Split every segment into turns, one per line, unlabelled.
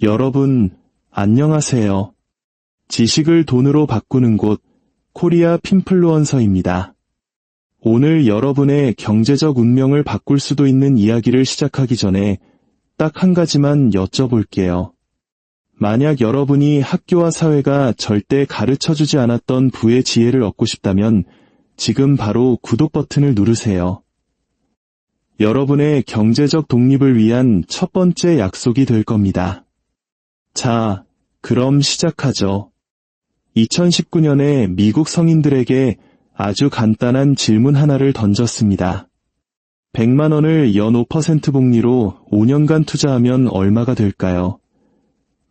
여러분, 안녕하세요. 지식을 돈으로 바꾸는 곳, 코리아 핀플루언서입니다. 오늘 여러분의 경제적 운명을 바꿀 수도 있는 이야기를 시작하기 전에 딱 한 가지만 여쭤볼게요. 만약 여러분이 학교와 사회가 절대 가르쳐주지 않았던 부의 지혜를 얻고 싶다면 지금 바로 구독 버튼을 누르세요. 여러분의 경제적 독립을 위한 첫 번째 약속이 될 겁니다. 자, 그럼 시작하죠. 2019년에 미국 성인들에게 아주 간단한 질문 하나를 던졌습니다. 100만 원을 연 5% 복리로 5년간 투자하면 얼마가 될까요?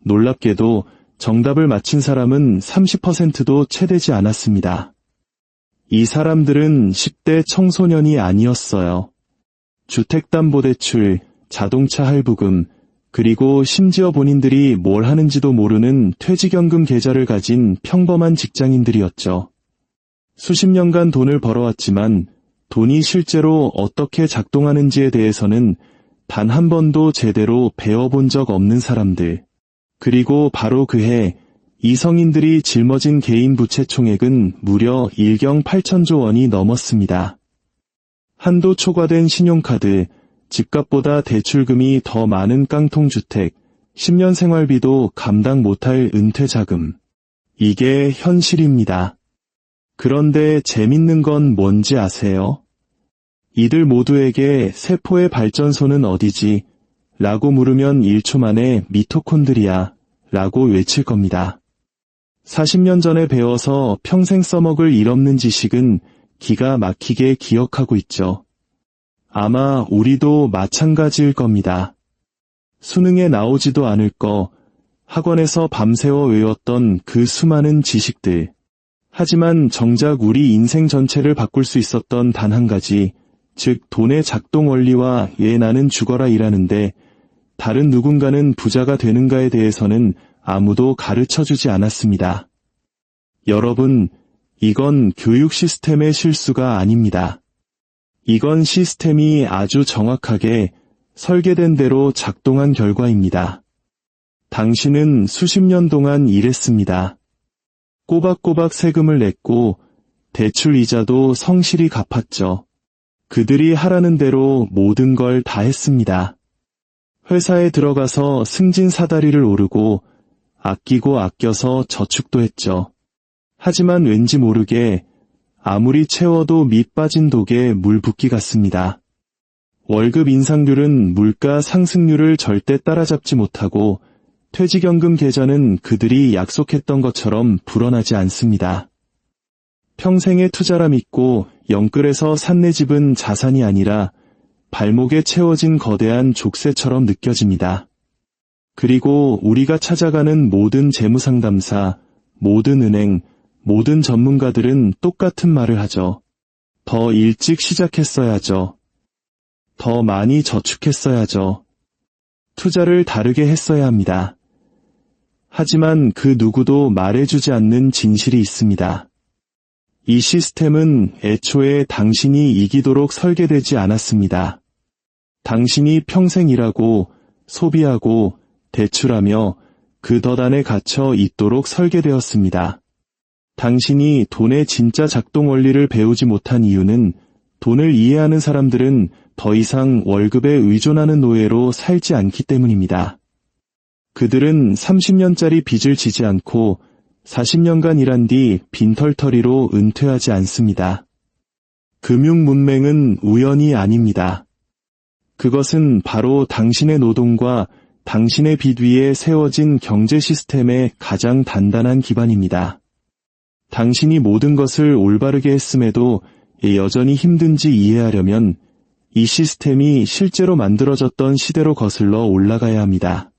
놀랍게도 정답을 맞힌 사람은 30%도 채 되지 않았습니다. 이 사람들은 10대 청소년이 아니었어요. 주택담보대출, 자동차 할부금, 그리고 심지어 본인들이 뭘 하는지도 모르는 퇴직연금 계좌를 가진 평범한 직장인들이었죠. 수십 년간 돈을 벌어왔지만 돈이 실제로 어떻게 작동하는지에 대해서는 단 한 번도 제대로 배워본 적 없는 사람들. 그리고 바로 그해 이 성인들이 짊어진 개인 부채 총액은 무려 1경 8천조 원이 넘었습니다. 한도 초과된 신용카드, 집값보다 대출금이 더 많은 깡통주택, 10년 생활비도 감당 못할 은퇴자금. 이게 현실입니다. 그런데 재밌는 건 뭔지 아세요? 이들 모두에게 세포의 발전소는 어디지? 라고 물으면 1초 만에 미토콘드리아 라고 외칠 겁니다. 40년 전에 배워서 평생 써먹을 일 없는 지식은 기가 막히게 기억하고 있죠. 아마 우리도 마찬가지일 겁니다. 수능에 나오지도 않을 거, 학원에서 밤새워 외웠던 그 수많은 지식들. 하지만 정작 우리 인생 전체를 바꿀 수 있었던 단 한 가지, 즉 돈의 작동 원리와 나는 죽어라 일하는데 다른 누군가는 부자가 되는가에 대해서는 아무도 가르쳐주지 않았습니다. 여러분, 이건 교육 시스템의 실수가 아닙니다. 이건 시스템이 아주 정확하게 설계된 대로 작동한 결과입니다. 당신은 수십 년 동안 일했습니다. 꼬박꼬박 세금을 냈고 대출 이자도 성실히 갚았죠. 그들이 하라는 대로 모든 걸 다 했습니다. 회사에 들어가서 승진 사다리를 오르고 아끼고 아껴서 저축도 했죠. 하지만 왠지 모르게 아무리 채워도 밑 빠진 독에 물 붓기 같습니다. 월급 인상률은 물가 상승률을 절대 따라잡지 못하고 퇴직연금 계좌는 그들이 약속했던 것처럼 불어나지 않습니다. 평생의 투자라 믿고 영끌에서 산 내 집은 자산이 아니라 발목에 채워진 거대한 족쇄처럼 느껴집니다. 그리고 우리가 찾아가는 모든 재무상담사, 모든 은행, 모든 전문가들은 똑같은 말을 하죠. 더 일찍 시작했어야죠. 더 많이 저축했어야죠. 투자를 다르게 했어야 합니다. 하지만 그 누구도 말해주지 않는 진실이 있습니다. 이 시스템은 애초에 당신이 이기도록 설계되지 않았습니다. 당신이 평생 일하고 소비하고 대출하며 그 덫안에 갇혀 있도록 설계되었습니다. 당신이 돈의 진짜 작동 원리를 배우지 못한 이유는 돈을 이해하는 사람들은 더 이상 월급에 의존하는 노예로 살지 않기 때문입니다. 그들은 30년짜리 빚을 지지 않고 40년간 일한 뒤 빈털터리로 은퇴하지 않습니다. 금융 문맹은 우연이 아닙니다. 그것은 바로 당신의 노동과 당신의 빚 위에 세워진 경제 시스템의 가장 단단한 기반입니다. 당신이 모든 것을 올바르게 했음에도 여전히 힘든지 이해하려면 이 시스템이 실제로 만들어졌던 시대로 거슬러 올라가야 합니다.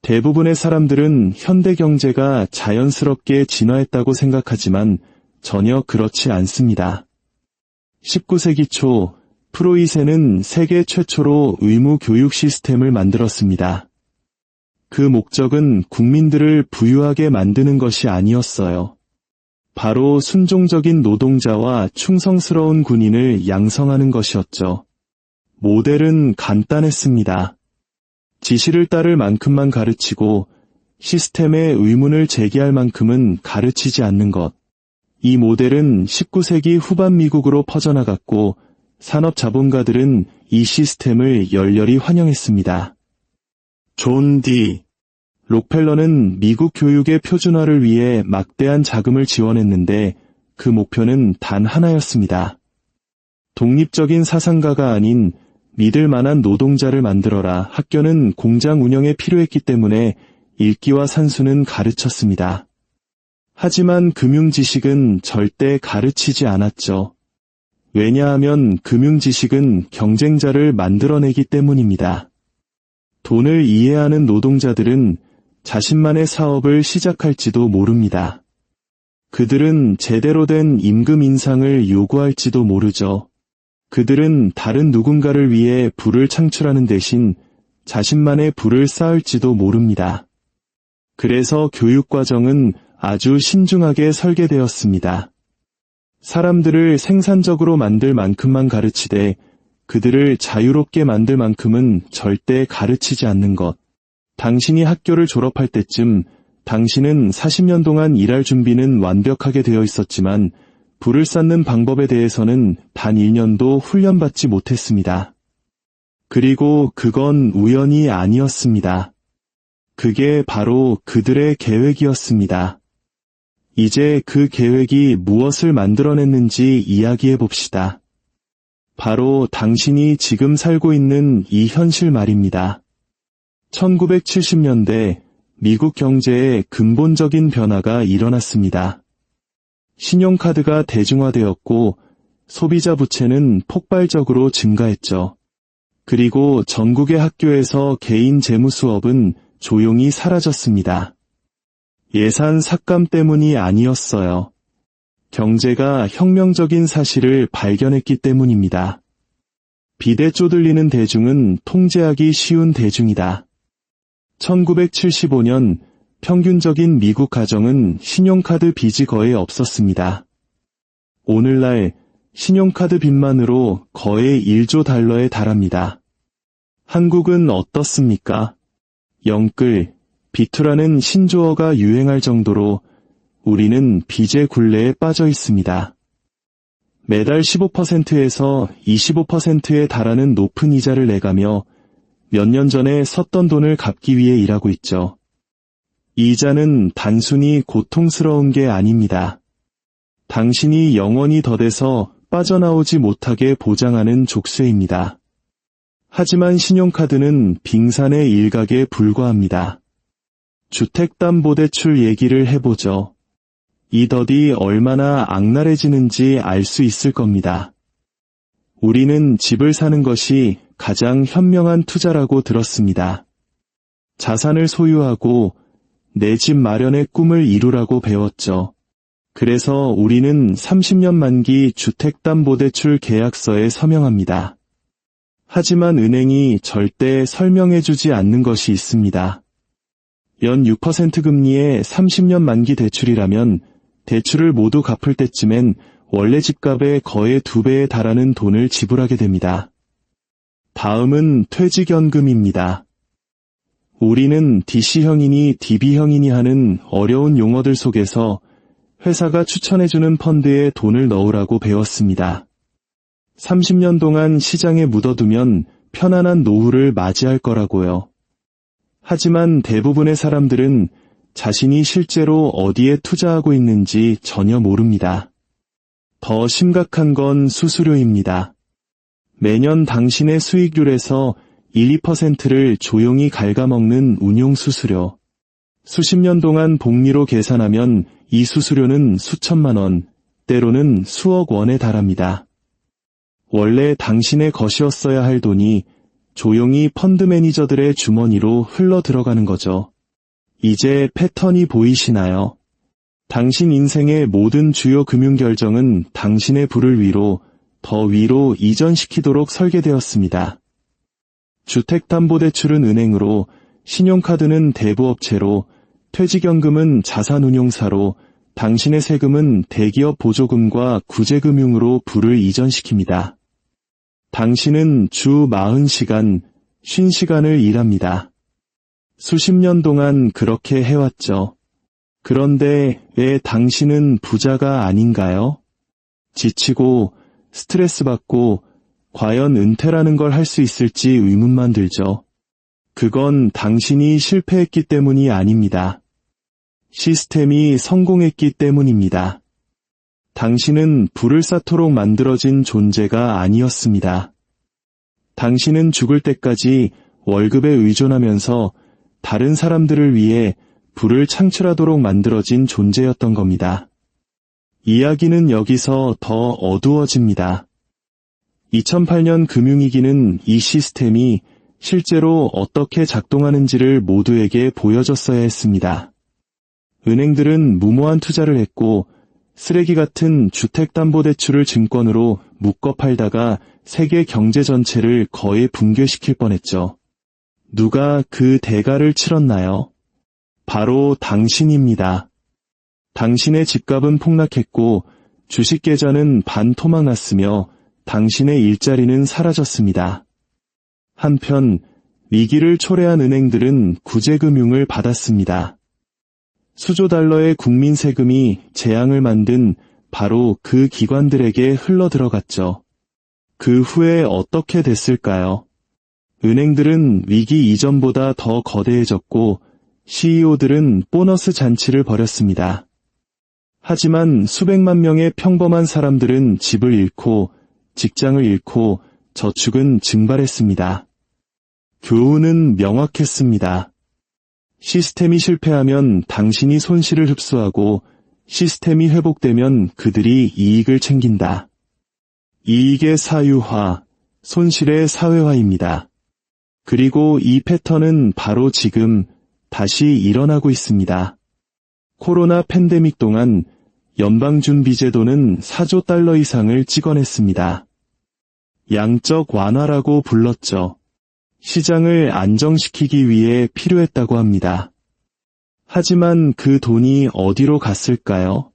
대부분의 사람들은 현대 경제가 자연스럽게 진화했다고 생각하지만 전혀 그렇지 않습니다. 19세기 초 프로이센은 세계 최초로 의무 교육 시스템을 만들었습니다. 그 목적은 국민들을 부유하게 만드는 것이 아니었어요. 바로 순종적인 노동자와 충성스러운 군인을 양성하는 것이었죠. 모델은 간단했습니다. 지시를 따를 만큼만 가르치고 시스템에 의문을 제기할 만큼은 가르치지 않는 것. 이 모델은 19세기 후반 미국으로 퍼져나갔고 산업자본가들은 이 시스템을 열렬히 환영했습니다. 존 D. 록펠러는 미국 교육의 표준화를 위해 막대한 자금을 지원했는데 그 목표는 단 하나였습니다. 독립적인 사상가가 아닌 믿을 만한 노동자를 만들어라. 학교는 공장 운영에 필요했기 때문에 읽기와 산수는 가르쳤습니다. 하지만 금융지식은 절대 가르치지 않았죠. 왜냐하면 금융지식은 경쟁자를 만들어내기 때문입니다. 돈을 이해하는 노동자들은 자신만의 사업을 시작할지도 모릅니다. 그들은 제대로 된 임금 인상을 요구할지도 모르죠. 그들은 다른 누군가를 위해 부를 창출하는 대신 자신만의 부를 쌓을지도 모릅니다. 그래서 교육과정은 아주 신중하게 설계되었습니다. 사람들을 생산적으로 만들 만큼만 가르치되 그들을 자유롭게 만들 만큼은 절대 가르치지 않는 것. 당신이 학교를 졸업할 때쯤 당신은 40년 동안 일할 준비는 완벽하게 되어 있었지만 부를 쌓는 방법에 대해서는 단 1년도 훈련받지 못했습니다. 그리고 그건 우연이 아니었습니다. 그게 바로 그들의 계획이었습니다. 이제 그 계획이 무엇을 만들어냈는지 이야기해 봅시다. 바로 당신이 지금 살고 있는 이 현실 말입니다. 1970년대 미국 경제에 근본적인 변화가 일어났습니다. 신용카드가 대중화되었고 소비자 부채는 폭발적으로 증가했죠. 그리고 전국의 학교에서 개인 재무수업은 조용히 사라졌습니다. 예산 삭감 때문이 아니었어요. 경제가 혁명적인 사실을 발견했기 때문입니다. 빚에 쪼들리는 대중은 통제하기 쉬운 대중이다. 1975년 평균적인 미국 가정은 신용카드 빚이 거의 없었습니다. 오늘날 신용카드 빚만으로 거의 1조 달러에 달합니다. 한국은 어떻습니까? 영끌, 비투라는 신조어가 유행할 정도로 우리는 빚의 굴레에 빠져 있습니다. 매달 15%에서 25%에 달하는 높은 이자를 내가며 몇 년 전에 썼던 돈을 갚기 위해 일하고 있죠. 이자는 단순히 고통스러운 게 아닙니다. 당신이 영원히 더뎌서 빠져나오지 못하게 보장하는 족쇄입니다. 하지만 신용카드는 빙산의 일각에 불과합니다. 주택담보대출 얘기를 해보죠. 이 덫이 얼마나 악랄해지는지 알 수 있을 겁니다. 우리는 집을 사는 것이 가장 현명한 투자라고 들었습니다. 자산을 소유하고 내 집 마련의 꿈을 이루라고 배웠죠. 그래서 우리는 30년 만기 주택담보대출 계약서에 서명합니다. 하지만 은행이 절대 설명해주지 않는 것이 있습니다. 연 6% 금리의 30년 만기 대출이라면 대출을 모두 갚을 때쯤엔 원래 집값의 거의 2배에 달하는 돈을 지불하게 됩니다. 다음은 퇴직연금입니다. 우리는 DC형이니 DB형이니 하는 어려운 용어들 속에서 회사가 추천해주는 펀드에 돈을 넣으라고 배웠습니다. 30년 동안 시장에 묻어두면 편안한 노후를 맞이할 거라고요. 하지만 대부분의 사람들은 자신이 실제로 어디에 투자하고 있는지 전혀 모릅니다. 더 심각한 건 수수료입니다. 매년 당신의 수익률에서 1~2%를 조용히 갉아먹는 운용수수료. 수십 년 동안 복리로 계산하면 이 수수료는 수천만 원, 때로는 수억 원에 달합니다. 원래 당신의 것이었어야 할 돈이 조용히 펀드 매니저들의 주머니로 흘러 들어가는 거죠. 이제 패턴이 보이시나요? 당신 인생의 모든 주요 금융 결정은 당신의 부를 위로, 더 위로 이전시키도록 설계되었습니다. 주택담보대출은 은행으로, 신용카드는 대부업체로, 퇴직연금은 자산운용사로, 당신의 세금은 대기업 보조금과 구제금융으로 부를 이전시킵니다. 당신은 주 40시간, 50시간을 일합니다. 수십 년 동안 그렇게 해왔죠. 그런데 왜 당신은 부자가 아닌가요? 지치고 스트레스 받고 과연 은퇴라는 걸 할 수 있을지 의문만 들죠. 그건 당신이 실패했기 때문이 아닙니다. 시스템이 성공했기 때문입니다. 당신은 불을 쌓도록 만들어진 존재가 아니었습니다. 당신은 죽을 때까지 월급에 의존하면서 다른 사람들을 위해 불을 창출하도록 만들어진 존재였던 겁니다. 이야기는 여기서 더 어두워집니다. 2008년 금융위기는 이 시스템이 실제로 어떻게 작동하는지를 모두에게 보여줬어야 했습니다. 은행들은 무모한 투자를 했고 쓰레기 같은 주택담보대출을 증권으로 묶어 팔다가 세계 경제 전체를 거의 붕괴시킬 뻔했죠. 누가 그 대가를 치렀나요? 바로 당신입니다. 당신의 집값은 폭락했고 주식 계좌는 반토막났으며 당신의 일자리는 사라졌습니다. 한편 위기를 초래한 은행들은 구제금융을 받았습니다. 수조 달러의 국민 세금이 재앙을 만든 바로 그 기관들에게 흘러들어갔죠. 그 후에 어떻게 됐을까요? 은행들은 위기 이전보다 더 거대해졌고 CEO들은 보너스 잔치를 벌였습니다. 하지만 수백만 명의 평범한 사람들은 집을 잃고 직장을 잃고 저축은 증발했습니다. 교훈은 명확했습니다. 시스템이 실패하면 당신이 손실을 흡수하고 시스템이 회복되면 그들이 이익을 챙긴다. 이익의 사유화, 손실의 사회화입니다. 그리고 이 패턴은 바로 지금 다시 일어나고 있습니다. 코로나 팬데믹 동안 연방준비제도는 4조 달러 이상을 찍어냈습니다. 양적 완화라고 불렀죠. 시장을 안정시키기 위해 필요했다고 합니다. 하지만 그 돈이 어디로 갔을까요?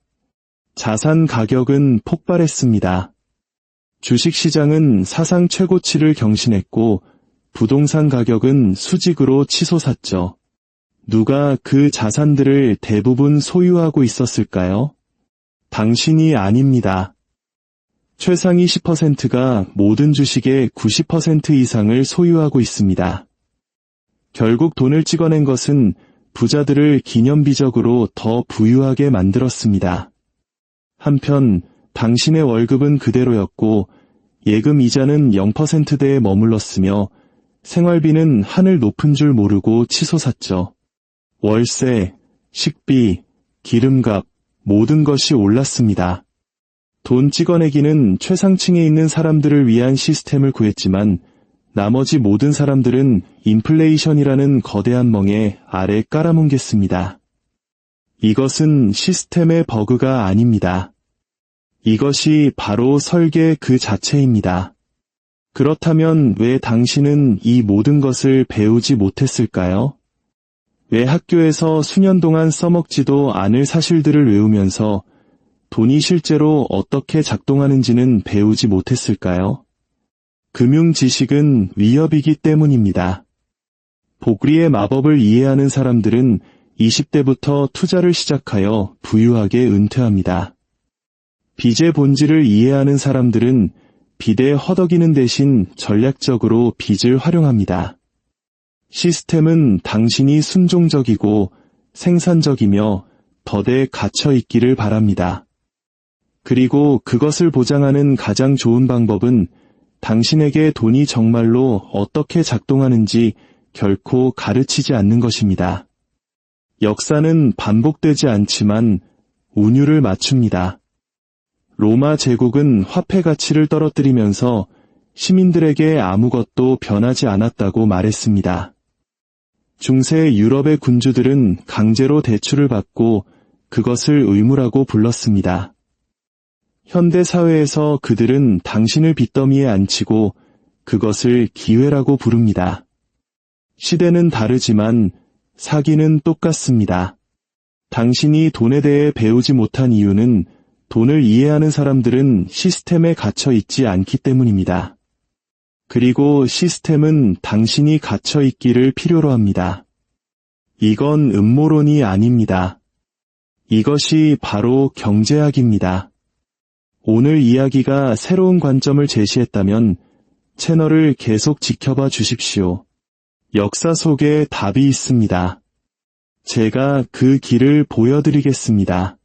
자산 가격은 폭발했습니다. 주식시장은 사상 최고치를 경신했고 부동산 가격은 수직으로 치솟았죠. 누가 그 자산들을 대부분 소유하고 있었을까요? 당신이 아닙니다. 최상위 10%가 모든 주식의 90% 이상을 소유하고 있습니다. 결국 돈을 찍어낸 것은 부자들을 기념비적으로 더 부유하게 만들었습니다. 한편 당신의 월급은 그대로였고 예금 이자는 0%대에 머물렀으며 생활비는 하늘 높은 줄 모르고 치솟았죠. 월세, 식비, 기름값, 모든 것이 올랐습니다. 돈 찍어내기는 최상층에 있는 사람들을 위한 시스템을 구했지만 나머지 모든 사람들은 인플레이션이라는 거대한 멍에 아래 깔아뭉갰습니다. 이것은 시스템의 버그가 아닙니다. 이것이 바로 설계 그 자체입니다. 그렇다면 왜 당신은 이 모든 것을 배우지 못했을까요? 왜 학교에서 수년 동안 써먹지도 않을 사실들을 외우면서 돈이 실제로 어떻게 작동하는지는 배우지 못했을까요? 금융 지식은 위협이기 때문입니다. 보그리의 마법을 이해하는 사람들은 20대부터 투자를 시작하여 부유하게 은퇴합니다. 빚의 본질을 이해하는 사람들은 빚에 허덕이는 대신 전략적으로 빚을 활용합니다. 시스템은 당신이 순종적이고 생산적이며 덫에 갇혀 있기를 바랍니다. 그리고 그것을 보장하는 가장 좋은 방법은 당신에게 돈이 정말로 어떻게 작동하는지 결코 가르치지 않는 것입니다. 역사는 반복되지 않지만 운율을 맞춥니다. 로마 제국은 화폐 가치를 떨어뜨리면서 시민들에게 아무것도 변하지 않았다고 말했습니다. 중세 유럽의 군주들은 강제로 대출을 받고 그것을 의무라고 불렀습니다. 현대 사회에서 그들은 당신을 빚더미에 앉히고 그것을 기회라고 부릅니다. 시대는 다르지만 사기는 똑같습니다. 당신이 돈에 대해 배우지 못한 이유는 돈을 이해하는 사람들은 시스템에 갇혀 있지 않기 때문입니다. 그리고 시스템은 당신이 갇혀 있기를 필요로 합니다. 이건 음모론이 아닙니다. 이것이 바로 경제학입니다. 오늘 이야기가 새로운 관점을 제시했다면 채널을 계속 지켜봐 주십시오. 역사 속에 답이 있습니다. 제가 그 길을 보여드리겠습니다.